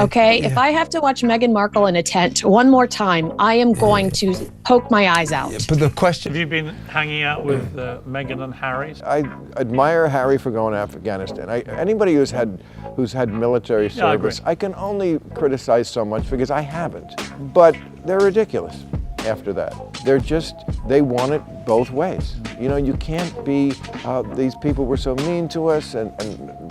Okay, if I have to watch Meghan Markle in a tent one more time, I am going to poke my eyes out. But the question... Have you been hanging out with Meghan and Harry? I admire Harry for going to Afghanistan. Anybody who's had military service, I can only criticize so much because I haven't. But they're ridiculous after that. They want it both ways. You know, you can't be, these people were so mean to us and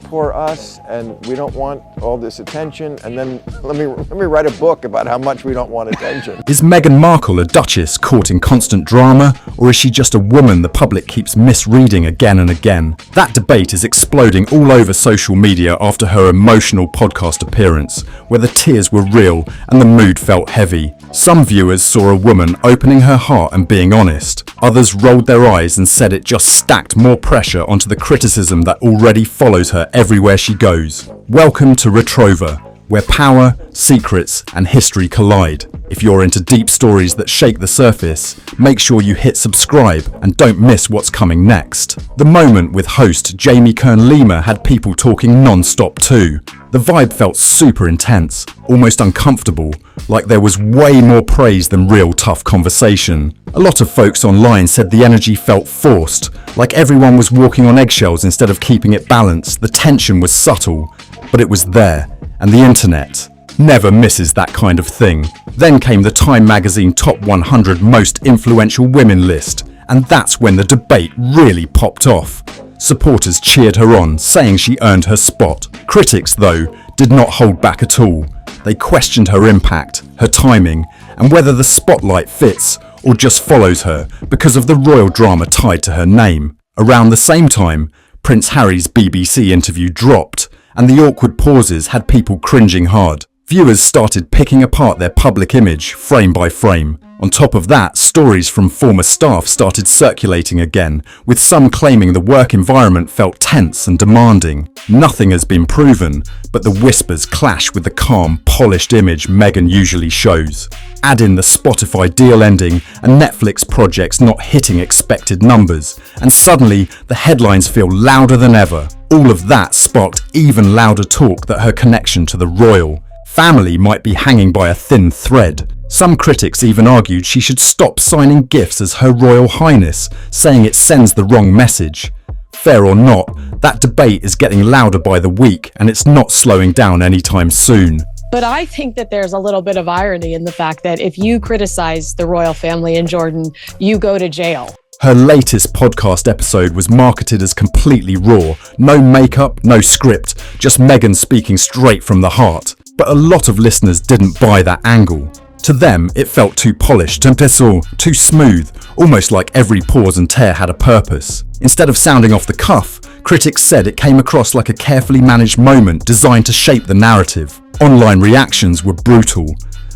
poor us, and we don't want all this attention, and then let me write a book about how much we don't want attention. Is Meghan Markle a duchess caught in constant drama, or is she just a woman the public keeps misreading again and again? That debate is exploding all over social media after her emotional podcast appearance, where the tears were real and the mood felt heavy. Some viewers saw a woman opening her heart and being honest. Others rolled their eyes and said it just stacked more pressure onto the criticism that already follows her everywhere she goes. Welcome to Retrover, where power, secrets, and history collide. If you're into deep stories that shake the surface, make sure you hit subscribe and don't miss what's coming next. The Moment with host Jamie Kern-Lima had people talking non-stop too. The vibe felt super intense, almost uncomfortable, like there was way more praise than real tough conversation. A lot of folks online said the energy felt forced, like everyone was walking on eggshells instead of keeping it balanced. The tension was subtle, but it was there, and the internet never misses that kind of thing. Then came the Time magazine Top 100 Most Influential Women list, and that's when the debate really popped off. Supporters cheered her on, saying she earned her spot. Critics, though, did not hold back at all. They questioned her impact, her timing, and whether the spotlight fits or just follows her because of the royal drama tied to her name. Around the same time, Prince Harry's BBC interview dropped, and the awkward pauses had people cringing hard. Viewers started picking apart their public image, frame by frame. On top of that, stories from former staff started circulating again, with some claiming the work environment felt tense and demanding. Nothing has been proven, but the whispers clash with the calm, polished image Meghan usually shows. Add in the Spotify deal ending and Netflix projects not hitting expected numbers, and suddenly the headlines feel louder than ever. All of that sparked even louder talk that her connection to the royal family might be hanging by a thin thread. Some critics even argued she should stop signing gifts as Her Royal Highness, saying it sends the wrong message. Fair or not, that debate is getting louder by the week, and it's not slowing down anytime soon. But I think that there's a little bit of irony in the fact that if you criticize the royal family in Jordan, you go to jail. Her latest podcast episode was marketed as completely raw. No makeup, no script, just Meghan speaking straight from the heart. But a lot of listeners didn't buy that angle. To them, it felt too polished, too smooth, almost like every pause and tear had a purpose. Instead of sounding off the cuff, critics said it came across like a carefully managed moment designed to shape the narrative. Online reactions were brutal.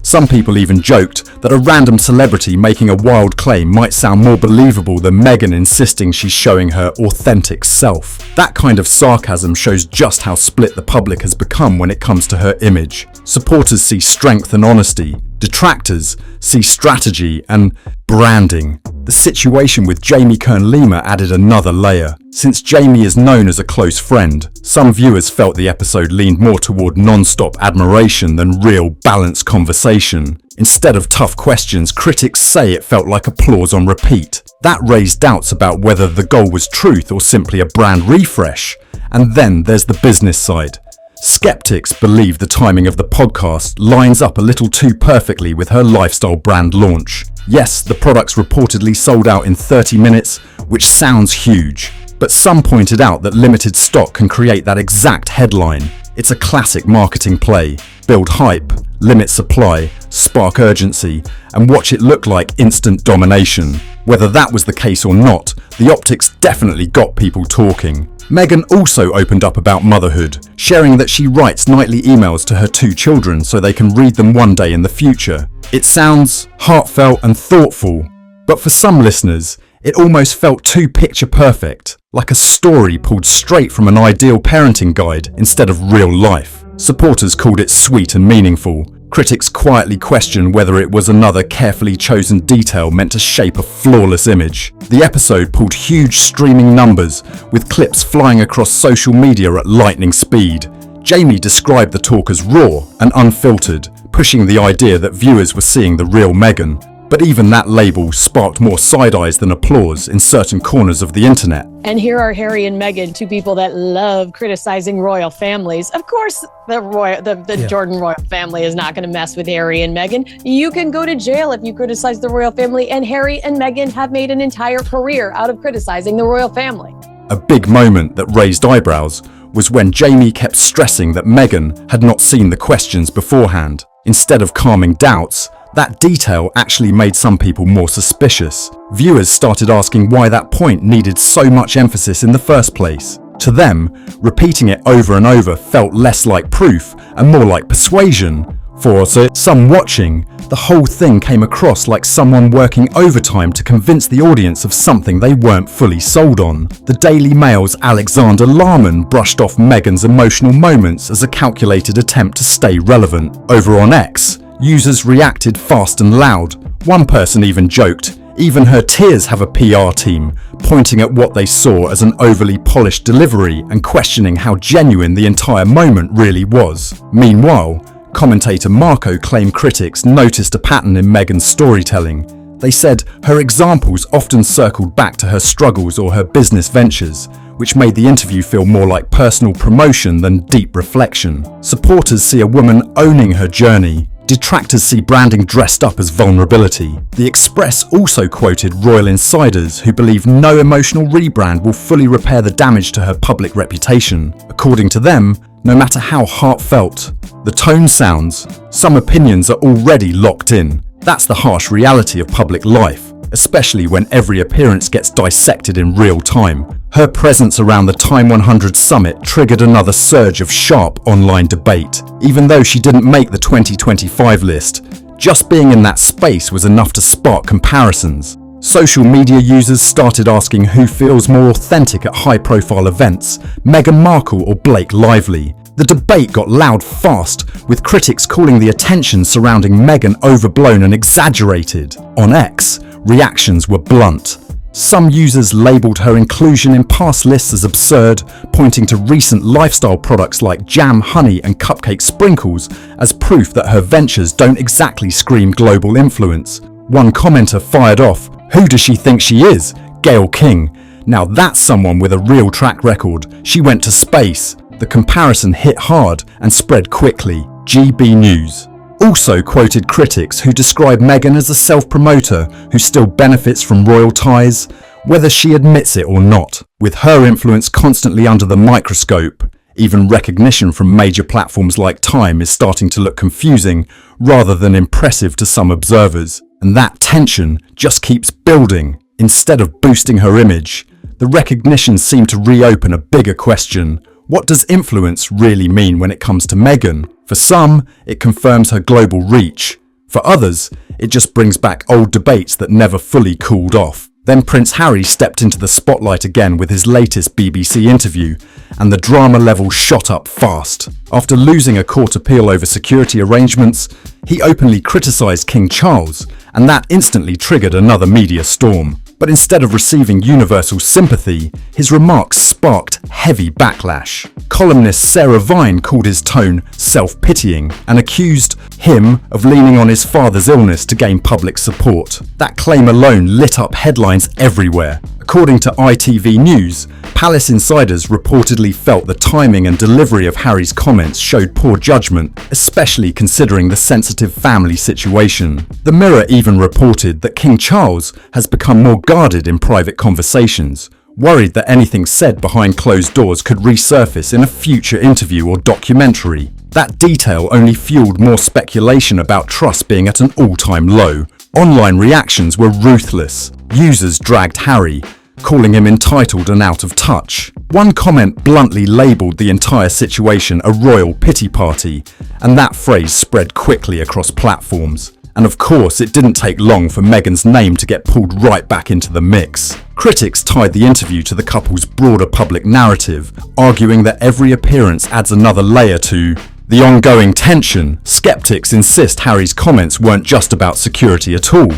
Some people even joked that a random celebrity making a wild claim might sound more believable than Meghan insisting she's showing her authentic self. That kind of sarcasm shows just how split the public has become when it comes to her image. Supporters see strength and honesty. Detractors see strategy and branding. The situation with Jamie Kern-Lima added another layer. Since Jamie is known as a close friend, some viewers felt the episode leaned more toward non-stop admiration than real, balanced conversation. Instead of tough questions, critics say it felt like applause on repeat. That raised doubts about whether the goal was truth or simply a brand refresh. And then there's the business side. Skeptics believe the timing of the podcast lines up a little too perfectly with her lifestyle brand launch. Yes, the products reportedly sold out in 30 minutes, which sounds huge. But some pointed out that limited stock can create that exact headline. It's a classic marketing play. Build hype, limit supply, spark urgency, and watch it look like instant domination. Whether that was the case or not, the optics definitely got people talking. Meghan also opened up about motherhood, sharing that she writes nightly emails to her 2 children so they can read them one day in the future. It sounds heartfelt and thoughtful, but for some listeners, it almost felt too picture perfect, like a story pulled straight from an ideal parenting guide instead of real life. Supporters called it sweet and meaningful. Critics quietly questioned whether it was another carefully chosen detail meant to shape a flawless image. The episode pulled huge streaming numbers, with clips flying across social media at lightning speed. Jamie described the talk as raw and unfiltered, pushing the idea that viewers were seeing the real Meghan. But even that label sparked more side eyes than applause in certain corners of the internet. And here are Harry and Meghan, two people that love criticizing royal families. Of course, the Jordan royal family is not going to mess with Harry and Meghan. You can go to jail if you criticize the royal family, and Harry and Meghan have made an entire career out of criticizing the royal family. A big moment that raised eyebrows was when Jamie kept stressing that Meghan had not seen the questions beforehand. Instead of calming doubts, that detail actually made some people more suspicious. Viewers started asking why that point needed so much emphasis in the first place. To them, repeating it over and over felt less like proof and more like persuasion. For some watching, the whole thing came across like someone working overtime to convince the audience of something they weren't fully sold on. The Daily Mail's Alexander Larman brushed off Meghan's emotional moments as a calculated attempt to stay relevant. Over on X, users reacted fast and loud. One person even joked, even her tears have a PR team, pointing at what they saw as an overly polished delivery and questioning how genuine the entire moment really was. Meanwhile, commentator Marco claimed critics noticed a pattern in Meghan's storytelling. They said her examples often circled back to her struggles or her business ventures, which made the interview feel more like personal promotion than deep reflection. Supporters see a woman owning her journey. Detractors see branding dressed up as vulnerability. The Express also quoted royal insiders who believe no emotional rebrand will fully repair the damage to her public reputation. According to them, no matter how heartfelt the tone sounds, some opinions are already locked in. That's the harsh reality of public life, especially when every appearance gets dissected in real time. Her presence around the Time 100 summit triggered another surge of sharp online debate. Even though she didn't make the 2025 list, just being in that space was enough to spark comparisons. Social media users started asking who feels more authentic at high-profile events, Meghan Markle or Blake Lively. The debate got loud fast, with critics calling the attention surrounding Meghan overblown and exaggerated. On X, reactions were blunt. Some users labelled her inclusion in past lists as absurd, pointing to recent lifestyle products like jam, honey and cupcake sprinkles as proof that her ventures don't exactly scream global influence. One commenter fired off, "Who does she think she is? Gayle King. Now that's someone with a real track record. She went to space." The comparison hit hard and spread quickly. GB News also quoted critics who describe Meghan as a self-promoter who still benefits from royal ties, whether she admits it or not. With her influence constantly under the microscope, even recognition from major platforms like Time is starting to look confusing rather than impressive to some observers. And that tension just keeps building. Instead of boosting her image, the recognition seemed to reopen a bigger question. What does influence really mean when it comes to Meghan? For some, it confirms her global reach. For others, it just brings back old debates that never fully cooled off. Then Prince Harry stepped into the spotlight again with his latest BBC interview, and the drama level shot up fast. After losing a court appeal over security arrangements, he openly criticised King Charles, and that instantly triggered another media storm. But instead of receiving universal sympathy, his remarks sparked heavy backlash. Columnist Sarah Vine called his tone self-pitying and accused him of leaning on his father's illness to gain public support. That claim alone lit up headlines everywhere. According to ITV News, Palace insiders reportedly felt the timing and delivery of Harry's comments showed poor judgment, especially considering the sensitive family situation. The Mirror even reported that King Charles has become more guarded in private conversations, worried that anything said behind closed doors could resurface in a future interview or documentary. That detail only fueled more speculation about trust being at an all-time low. Online reactions were ruthless. Users dragged Harry, calling him entitled and out of touch. One comment bluntly labelled the entire situation a royal pity party, and that phrase spread quickly across platforms. And of course, it didn't take long for Meghan's name to get pulled right back into the mix. Critics tied the interview to the couple's broader public narrative, arguing that every appearance adds another layer to the ongoing tension. Skeptics insist Harry's comments weren't just about security at all.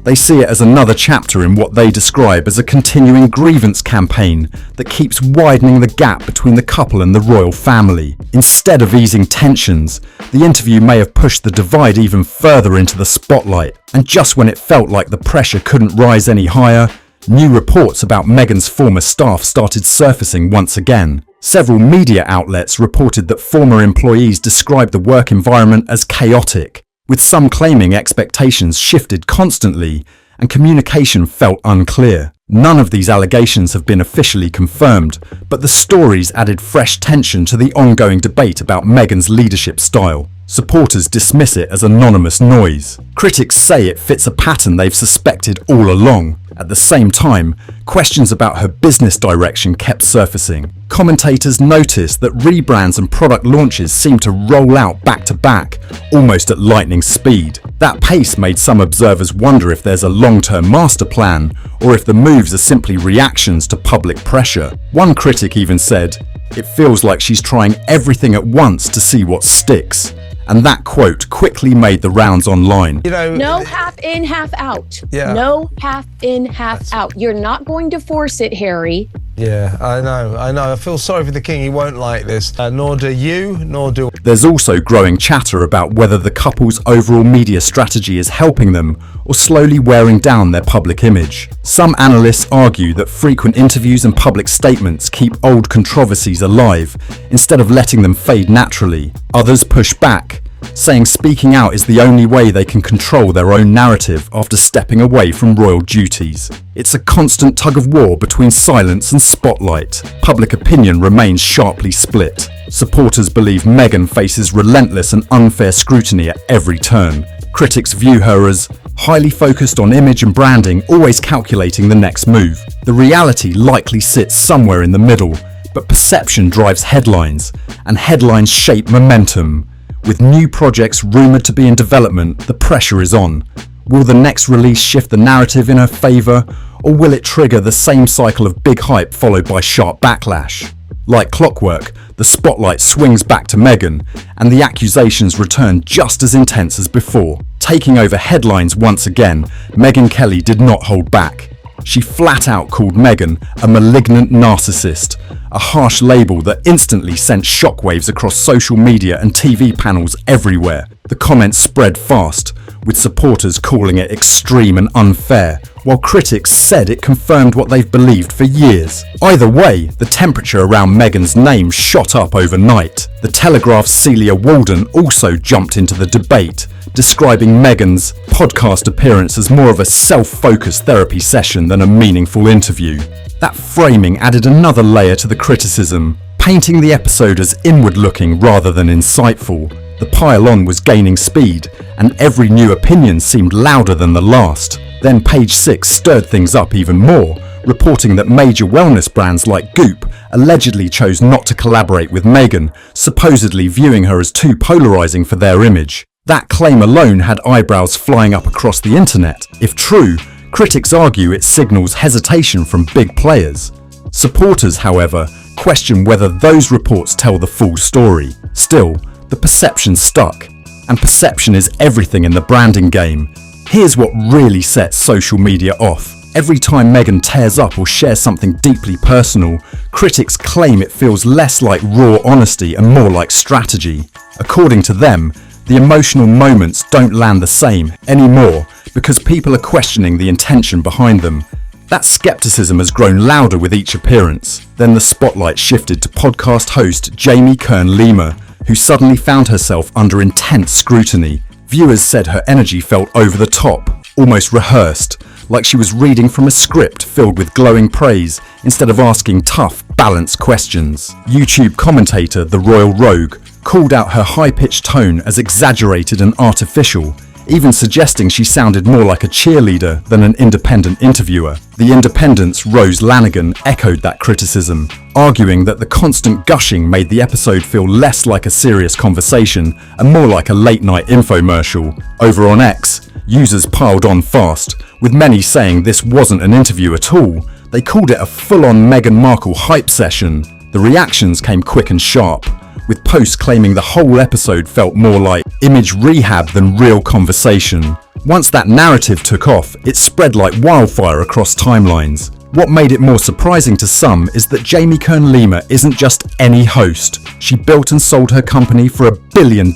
They see it as another chapter in what they describe as a continuing grievance campaign that keeps widening the gap between the couple and the royal family. Instead of easing tensions, the interview may have pushed the divide even further into the spotlight. And just when it felt like the pressure couldn't rise any higher, new reports about Meghan's former staff started surfacing once again. Several media outlets reported that former employees described the work environment as chaotic, with some claiming expectations shifted constantly and communication felt unclear. None of these allegations have been officially confirmed, but the stories added fresh tension to the ongoing debate about Meghan's leadership style. Supporters dismiss it as anonymous noise. Critics say it fits a pattern they've suspected all along. At the same time, questions about her business direction kept surfacing. Commentators noticed that rebrands and product launches seemed to roll out back to back, almost at lightning speed. That pace made some observers wonder if there's a long-term master plan, or if the moves are simply reactions to public pressure. One critic even said, "It feels like she's trying everything at once to see what sticks." And that quote quickly made the rounds online. No half in, half out. Yeah. No half in, half out. You're not going to force it, Harry. Yeah, I know. I feel sorry for the king. He won't like this. Nor do you, nor do... There's also growing chatter about whether the couple's overall media strategy is helping them or slowly wearing down their public image. Some analysts argue that frequent interviews and public statements keep old controversies alive instead of letting them fade naturally. Others push back, saying speaking out is the only way they can control their own narrative after stepping away from royal duties. It's a constant tug of war between silence and spotlight. Public opinion remains sharply split. Supporters believe Meghan faces relentless and unfair scrutiny at every turn. Critics view her as highly focused on image and branding, always calculating the next move. The reality likely sits somewhere in the middle, but perception drives headlines, and headlines shape momentum. With new projects rumoured to be in development, the pressure is on. Will the next release shift the narrative in her favour, or will it trigger the same cycle of big hype followed by sharp backlash? Like clockwork, the spotlight swings back to Meghan, and the accusations return just as intense as before. Taking over headlines once again, Meghan Kelly did not hold back. She flat out called Meghan a malignant narcissist, a harsh label that instantly sent shockwaves across social media and TV panels everywhere. The comments spread fast, with supporters calling it extreme and unfair, while critics said it confirmed what they've believed for years. Either way, the temperature around Meghan's name shot up overnight. The Telegraph's Celia Walden also jumped into the debate, describing Meghan's podcast appearance as more of a self-focused therapy session than a meaningful interview. That framing added another layer to the criticism, painting the episode as inward-looking rather than insightful. The pile-on was gaining speed, and every new opinion seemed louder than the last. Then Page 6 stirred things up even more, reporting that major wellness brands like Goop allegedly chose not to collaborate with Meghan, supposedly viewing her as too polarizing for their image. That claim alone had eyebrows flying up across the internet. If true, critics argue it signals hesitation from big players. Supporters, however, question whether those reports tell the full story. Still, the perception stuck, and perception is everything in the branding game. Here's what really sets social media off. Every time Meghan tears up or shares something deeply personal, critics claim it feels less like raw honesty and more like strategy. According to them, the emotional moments don't land the same anymore because people are questioning the intention behind them. That skepticism has grown louder with each appearance. Then the spotlight shifted to podcast host Jamie Kern-Lima, who suddenly found herself under intense scrutiny. Viewers said her energy felt over the top, almost rehearsed, like she was reading from a script filled with glowing praise instead of asking tough, balanced questions. YouTube commentator The Royal Rogue called out her high-pitched tone as exaggerated and artificial, even suggesting she sounded more like a cheerleader than an independent interviewer. The Independent's Rose Lanigan echoed that criticism, arguing that the constant gushing made the episode feel less like a serious conversation and more like a late-night infomercial. Over on X, users piled on fast, with many saying this wasn't an interview at all. They called it a full-on Meghan Markle hype session. The reactions came quick and sharp, with posts claiming the whole episode felt more like image rehab than real conversation. Once that narrative took off, it spread like wildfire across timelines. What made it more surprising to some is that Jamie Kern-Lima isn't just any host. She built and sold her company for $1 billion,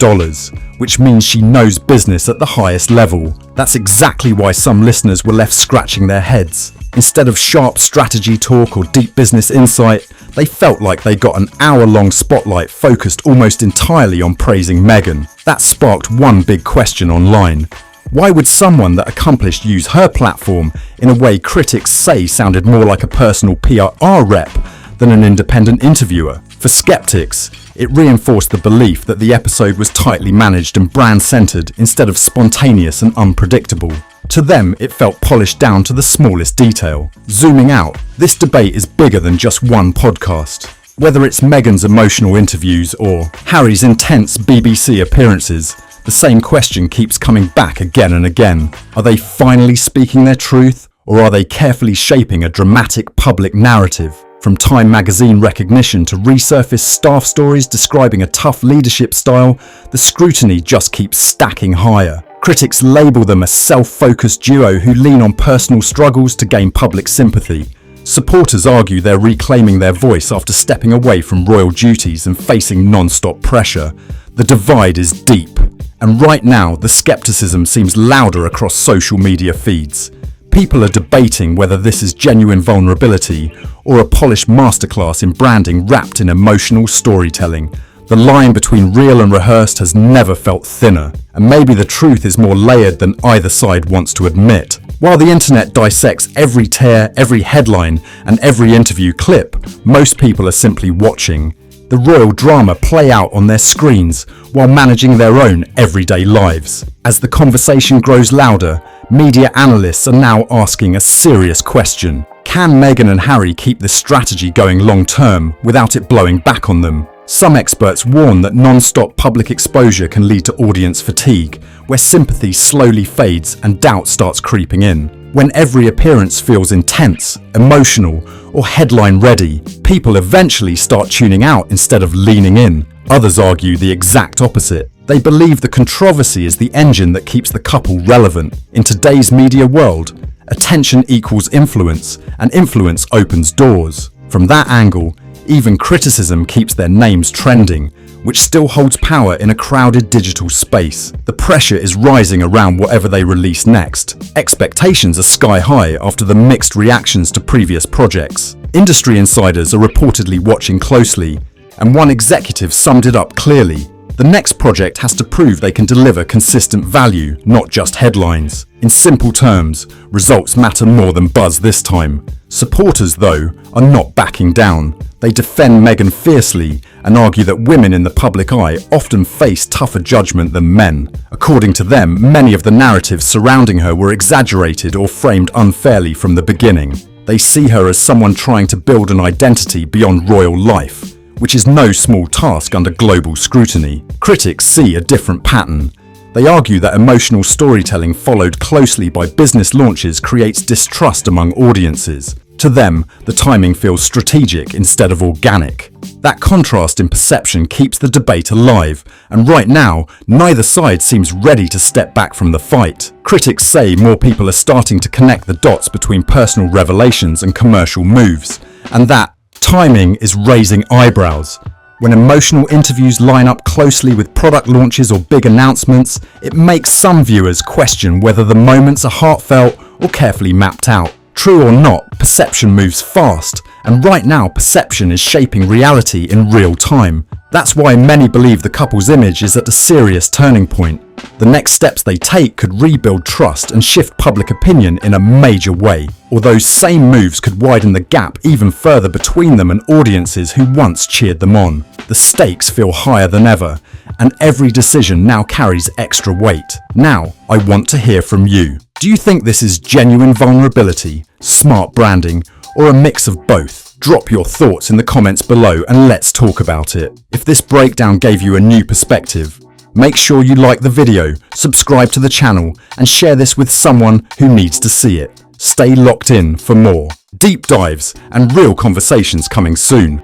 which means she knows business at the highest level. That's exactly why some listeners were left scratching their heads. Instead of sharp strategy talk or deep business insight, they felt like they got an hour-long spotlight focused almost entirely on praising Meghan. That sparked one big question online. Why would someone that accomplished use her platform in a way critics say sounded more like a personal PR rep than an independent interviewer? For skeptics, it reinforced the belief that the episode was tightly managed and brand-centered instead of spontaneous and unpredictable. To them, it felt polished down to the smallest detail. Zooming out, this debate is bigger than just one podcast. Whether it's Meghan's emotional interviews or Harry's intense BBC appearances, the same question keeps coming back again and again. Are they finally speaking their truth, or are they carefully shaping a dramatic public narrative? From Time magazine recognition to resurfaced staff stories describing a tough leadership style, the scrutiny just keeps stacking higher. Critics label them a self-focused duo who lean on personal struggles to gain public sympathy. Supporters argue they're reclaiming their voice after stepping away from royal duties and facing non-stop pressure. The divide is deep. And right now, the skepticism seems louder across social media feeds. People are debating whether this is genuine vulnerability or a polished masterclass in branding wrapped in emotional storytelling. The line between real and rehearsed has never felt thinner, and maybe the truth is more layered than either side wants to admit. While the internet dissects every tear, every headline, and every interview clip, most people are simply watching the royal drama play out on their screens while managing their own everyday lives. As the conversation grows louder, media analysts are now asking a serious question. Can Meghan and Harry keep this strategy going long term without it blowing back on them? Some experts warn that non-stop public exposure can lead to audience fatigue, where sympathy slowly fades and doubt starts creeping in. When every appearance feels intense, emotional, or headline-ready, people eventually start tuning out instead of leaning in. Others argue the exact opposite. They believe the controversy is the engine that keeps the couple relevant. In today's media world, attention equals influence, and influence opens doors. From that angle, even criticism keeps their names trending, which still holds power in a crowded digital space. The pressure is rising around whatever they release next. Expectations are sky high after the mixed reactions to previous projects. Industry insiders are reportedly watching closely, and one executive summed it up clearly. The next project has to prove they can deliver consistent value, not just headlines. In simple terms, results matter more than buzz this time. Supporters, though, are not backing down. They defend Meghan fiercely and argue that women in the public eye often face tougher judgment than men. According to them, many of the narratives surrounding her were exaggerated or framed unfairly from the beginning. They see her as someone trying to build an identity beyond royal life, which is no small task under global scrutiny. Critics see a different pattern. They argue that emotional storytelling followed closely by business launches creates distrust among audiences. To them, the timing feels strategic instead of organic. That contrast in perception keeps the debate alive, and right now, neither side seems ready to step back from the fight. Critics say more people are starting to connect the dots between personal revelations and commercial moves, and that timing is raising eyebrows. When emotional interviews line up closely with product launches or big announcements, it makes some viewers question whether the moments are heartfelt or carefully mapped out. True or not, perception moves fast, and right now perception is shaping reality in real time. That's why many believe the couple's image is at a serious turning point. The next steps they take could rebuild trust and shift public opinion in a major way, or those same moves could widen the gap even further between them and audiences who once cheered them on. The stakes feel higher than ever, and every decision now carries extra weight. Now, I want to hear from you. Do you think this is genuine vulnerability, smart branding, or a mix of both? Drop your thoughts in the comments below and let's talk about it. If this breakdown gave you a new perspective, make sure you like the video, subscribe to the channel, and share this with someone who needs to see it. Stay locked in for more deep dives and real conversations coming soon.